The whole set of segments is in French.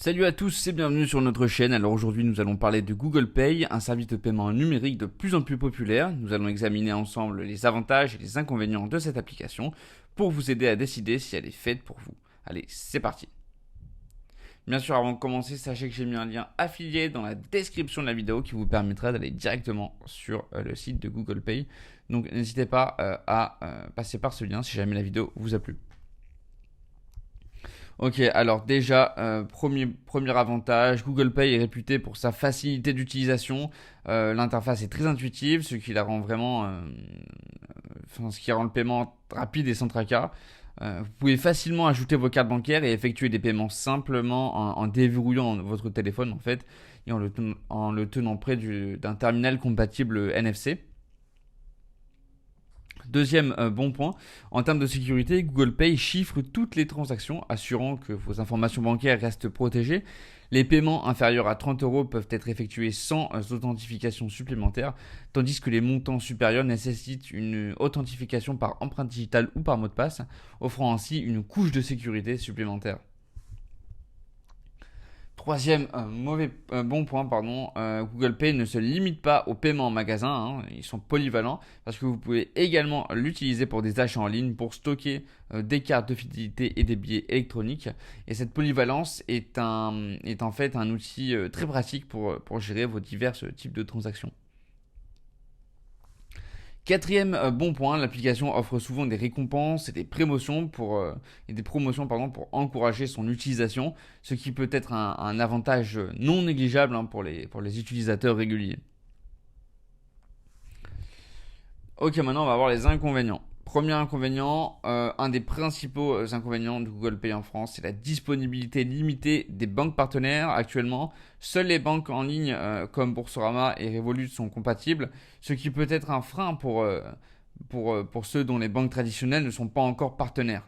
Salut à tous et bienvenue sur notre chaîne. Alors aujourd'hui nous allons parler de Google Pay, un service de paiement numérique de plus en plus populaire. Nous allons examiner ensemble les avantages et les inconvénients de cette application pour vous aider à décider si elle est faite pour vous. Allez, c'est parti. Bien sûr, avant de commencer, sachez que j'ai mis un lien affilié dans la description de la vidéo qui vous permettra d'aller directement sur le site de Google Pay. Donc n'hésitez pas à passer par ce lien si jamais la vidéo vous a plu. Ok, alors déjà, premier avantage, Google Pay est réputé pour sa facilité d'utilisation. L'interface est très intuitive, ce qui la rend vraiment, ce qui rend le paiement rapide et sans tracas. Vous pouvez facilement ajouter vos cartes bancaires et effectuer des paiements simplement en déverrouillant votre téléphone en fait et en le tenant près d'un terminal compatible NFC. Deuxième bon point, en termes de sécurité, Google Pay chiffre toutes les transactions, assurant que vos informations bancaires restent protégées. Les paiements inférieurs à 30 € peuvent être effectués sans authentification supplémentaire, tandis que les montants supérieurs nécessitent une authentification par empreinte digitale ou par mot de passe, offrant ainsi une couche de sécurité supplémentaire. Troisième bon point, Google Pay ne se limite pas aux paiements en magasin, ils sont polyvalents parce que vous pouvez également l'utiliser pour des achats en ligne, pour stocker des cartes de fidélité et des billets électroniques. Et cette polyvalence est en fait un outil très pratique pour gérer vos divers types de transactions. Quatrième bon point, l'application offre souvent des récompenses et des promotions pour encourager son utilisation, ce qui peut être un avantage non négligeable pour les utilisateurs réguliers. Ok, maintenant on va voir les inconvénients. Premier inconvénient, un des principaux inconvénients de Google Pay en France, c'est la disponibilité limitée des banques partenaires. Actuellement, seules les banques en ligne comme Boursorama et Revolut sont compatibles, ce qui peut être un frein pour ceux dont les banques traditionnelles ne sont pas encore partenaires.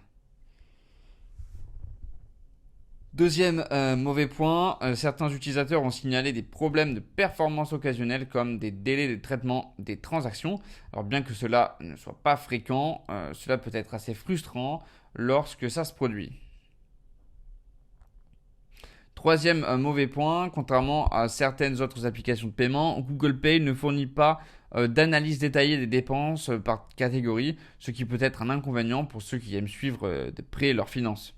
Deuxième mauvais point, certains utilisateurs ont signalé des problèmes de performance occasionnels comme des délais de traitement des transactions. Alors bien que cela ne soit pas fréquent, cela peut être assez frustrant lorsque ça se produit. Troisième mauvais point, contrairement à certaines autres applications de paiement, Google Pay ne fournit pas d'analyse détaillée des dépenses par catégorie, ce qui peut être un inconvénient pour ceux qui aiment suivre de près leurs finances.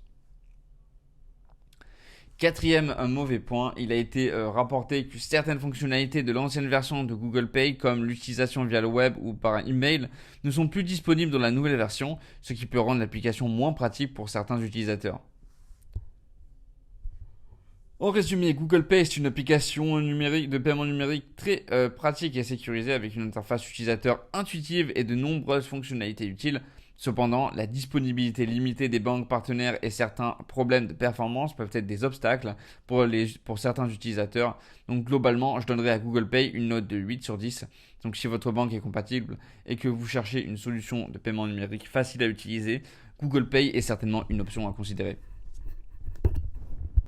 Quatrième mauvais point, il a été rapporté que certaines fonctionnalités de l'ancienne version de Google Pay, comme l'utilisation via le web ou par email, ne sont plus disponibles dans la nouvelle version, ce qui peut rendre l'application moins pratique pour certains utilisateurs. En résumé, Google Pay est une application numérique de paiement numérique très pratique et sécurisée avec une interface utilisateur intuitive et de nombreuses fonctionnalités utiles. Cependant, la disponibilité limitée des banques partenaires et certains problèmes de performance peuvent être des obstacles pour certains utilisateurs. Donc globalement, je donnerai à Google Pay une note de 8 sur 10. Donc si votre banque est compatible et que vous cherchez une solution de paiement numérique facile à utiliser, Google Pay est certainement une option à considérer.